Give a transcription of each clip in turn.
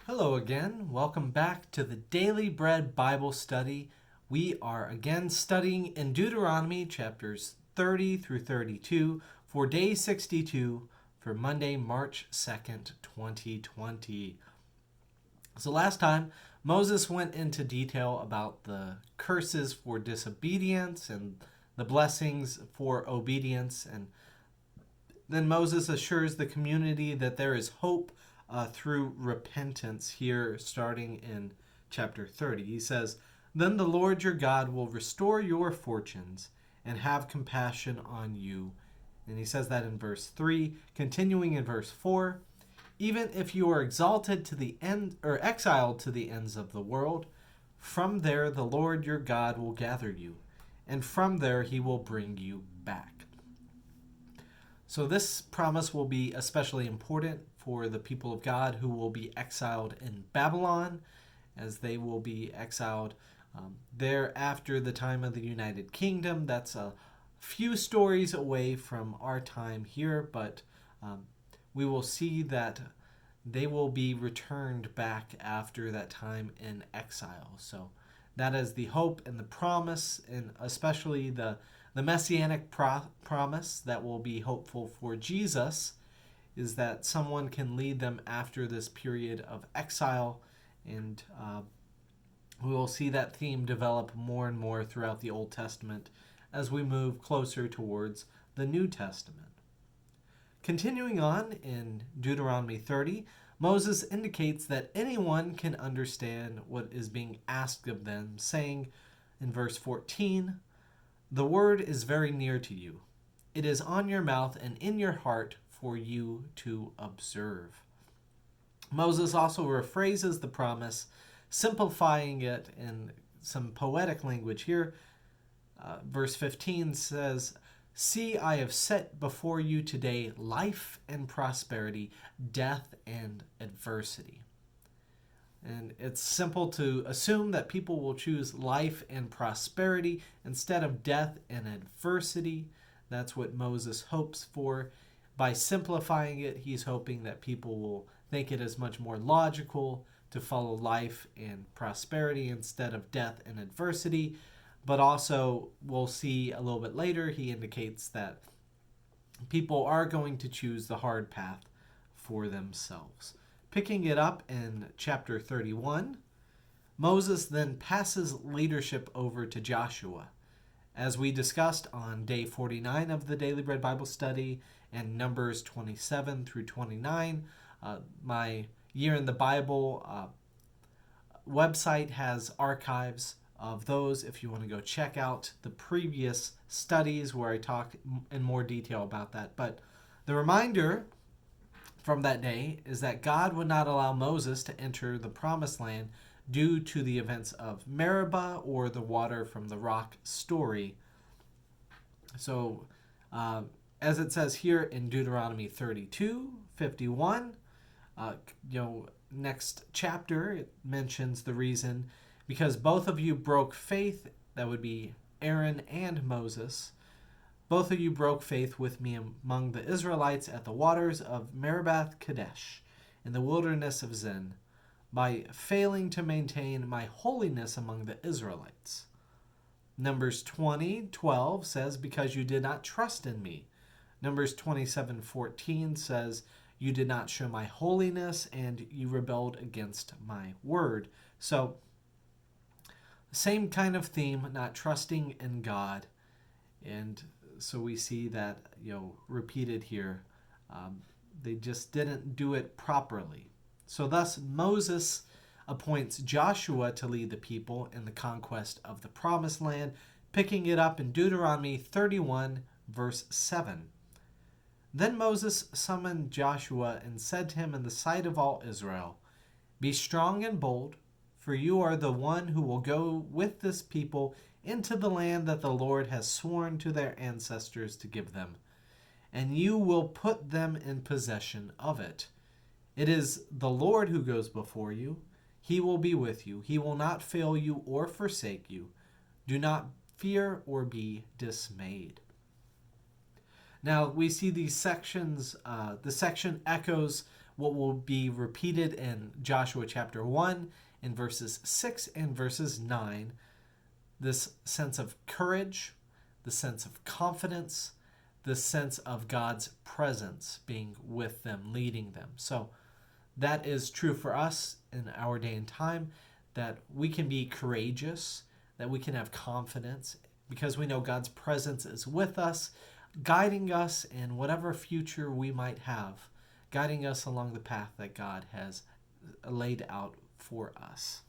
Hello again. Welcome back to the Daily Bread Bible Study. We are again studying in Deuteronomy chapters 30 through 32 for day 62 for Monday, March 2nd, 2020. So last time, Moses went into detail about the curses for disobedience and the blessings for obedience. And then Moses assures the community that there is hope through repentance here, starting in chapter 30. He says, "Then the Lord your God will restore your fortunes and have compassion on you." And he says that in verse 3, continuing in verse 4. "Even if you are exalted to the end or exiled to the ends of the world, from there the Lord your God will gather you, and from there he will bring you back." So this promise will be especially important for the people of God who will be exiled in Babylon, as they will be exiled there after the time of the United Kingdom. That's a few stories away from our time here, but we will see that they will be returned back after that time in exile. So that is the hope and the promise, and especially the messianic promise that will be hopeful for Jesus, is that someone can lead them after this period of exile. And we will see that theme develop more and more throughout the Old Testament as we move closer towards the New Testament. Continuing on in Deuteronomy 30, Moses indicates that anyone can understand what is being asked of them, saying in verse 14, "The word is very near to you. It is on your mouth and in your heart for you to observe." Moses also rephrases the promise, simplifying it in some poetic language here. Verse 15 says, "See, I have set before you today life and prosperity, death and adversity." And it's simple to assume that people will choose life and prosperity instead of death and adversity. That's what Moses hopes for. By simplifying it, he's hoping that people will think it is much more logical to follow life and prosperity instead of death and adversity. But also, we'll see a little bit later, he indicates that people are going to choose the hard path for themselves. Picking it up in chapter 31, Moses then passes leadership over to Joshua. As we discussed on day 49 of the Daily Bread Bible Study and Numbers 27 through 29, my Year in the Bible website has archives of those if you want to go check out the previous studies where I talk in more detail about that. But the reminder from that day is that God would not allow Moses to enter the promised land due to the events of Meribah or the water from the rock story. So, as it says here in Deuteronomy 32:51, next chapter, it mentions the reason, because both of you broke faith. That would be Aaron and Moses. "Both of you broke faith with me among the Israelites at the waters of Meribah Kadesh in the wilderness of Zin, by failing to maintain my holiness among the Israelites." Numbers 20:12 says, "Because you did not trust in me." Numbers 27:14 says, "You did not show my holiness and you rebelled against my word." So, same kind of theme, not trusting in God. And so we see that, repeated here. They just didn't do it properly. So thus Moses appoints Joshua to lead the people in the conquest of the promised land, picking it up in Deuteronomy 31, verse 7. "Then Moses summoned Joshua and said to him in the sight of all Israel, 'Be strong and bold, for you are the one who will go with this people into the land that the Lord has sworn to their ancestors to give them, and you will put them in possession of it. It is the Lord who goes before you. He will be with you. He will not fail you or forsake you. Do not fear or be dismayed." Now we see these sections, the section echoes what will be repeated in Joshua chapter 1 in verses 6 and verses 9. This sense of courage, the sense of confidence, the sense of God's presence being with them, leading them. So that is true for us in our day and time, that we can be courageous, that we can have confidence because we know God's presence is with us, guiding us in whatever future we might have, guiding us along the path that God has laid out for us.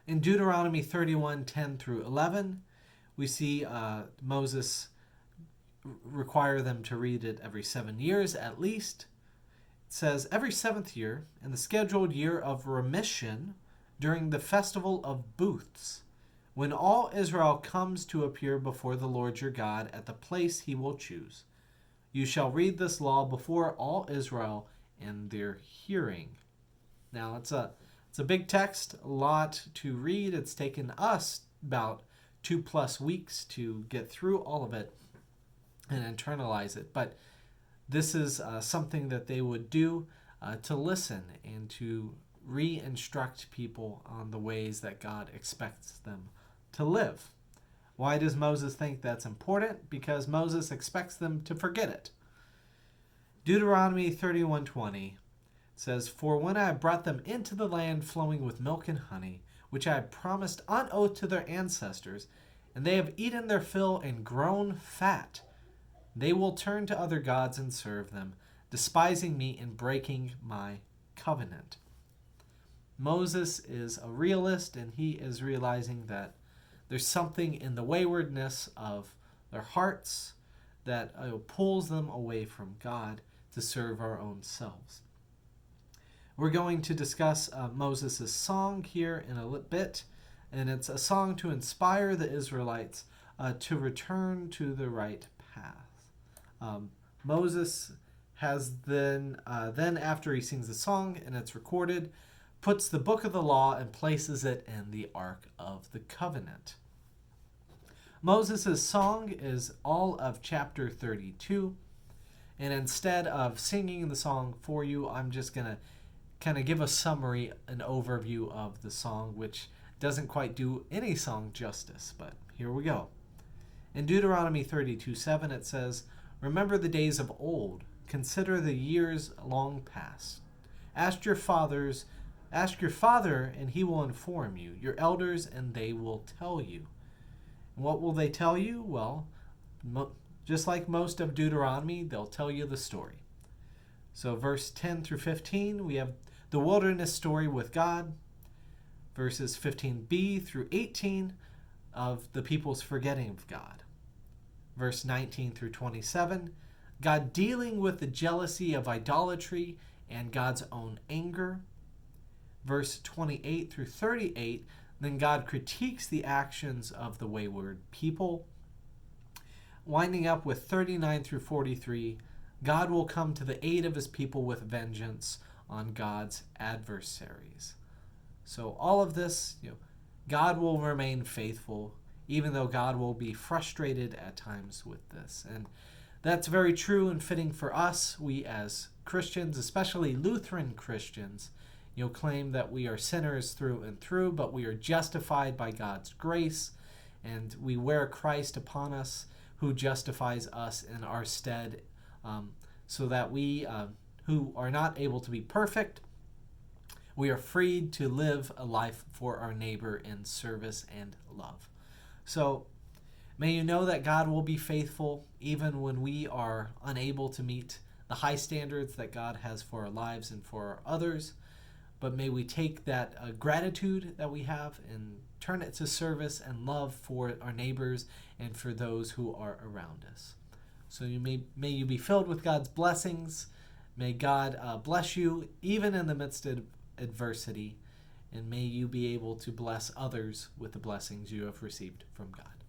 In Deuteronomy 31:10 through 11, we see Moses require them to read it every 7 years at least. It says, every 7th year, in the scheduled year of remission, during the festival of booths, when all Israel comes to appear before the Lord your God at the place he will choose, you shall read this law before all Israel in their hearing. Now, it's a big text, a lot to read. It's taken us about 2+ weeks to get through all of it and internalize it. But this is something that they would do to listen and to re-instruct people on the ways that God expects them to live. Why does Moses think that's important? Because Moses expects them to forget it. Deuteronomy 31:20 says, for when I have brought them into the land flowing with milk and honey, which I have promised on oath to their ancestors, and they have eaten their fill and grown fat, they will turn to other gods and serve them, despising me and breaking my covenant. Moses is a realist, and he is realizing that there's something in the waywardness of their hearts that pulls them away from God to serve our own selves. We're going to discuss Moses' song here in a bit, and it's a song to inspire the Israelites to return to the right path. Moses has then after he sings the song and it's recorded, puts the book of the law and places it in the Ark of the Covenant. Moses' song is all of chapter 32, and instead of singing the song for you, I'm just going to kind of give a summary, an overview of the song, which doesn't quite do any song justice, but here we go. In Deuteronomy 32:7 it says, remember the days of old, consider the years long past. Ask your father, and he will inform you, your elders, and they will tell you. And what will they tell you? Well, just like most of Deuteronomy, they'll tell you the story. So verse 10 through 15, we have the wilderness story with God. Verses 15b through 18 of the people's forgetting of God. Verse 19 through 27, God dealing with the jealousy of idolatry and God's own anger. Verse 28 through 38, then God critiques the actions of the wayward people. Winding up with 39 through 43, God will come to the aid of his people with vengeance on God's adversaries. So all of this, God will remain faithful, even though God will be frustrated at times with this. And that's very true and fitting for us. We as Christians, especially Lutheran Christians, claim that we are sinners through and through, but we are justified by God's grace, and we wear Christ upon us, who justifies us in our stead, so that we, who are not able to be perfect, we are freed to live a life for our neighbor in service and love. So may you know that God will be faithful even when we are unable to meet the high standards that God has for our lives and for our others. But may we take that gratitude that we have and turn it to service and love for our neighbors and for those who are around us. So may you be filled with God's blessings. May God bless you even in the midst of adversity, and may you be able to bless others with the blessings you have received from God.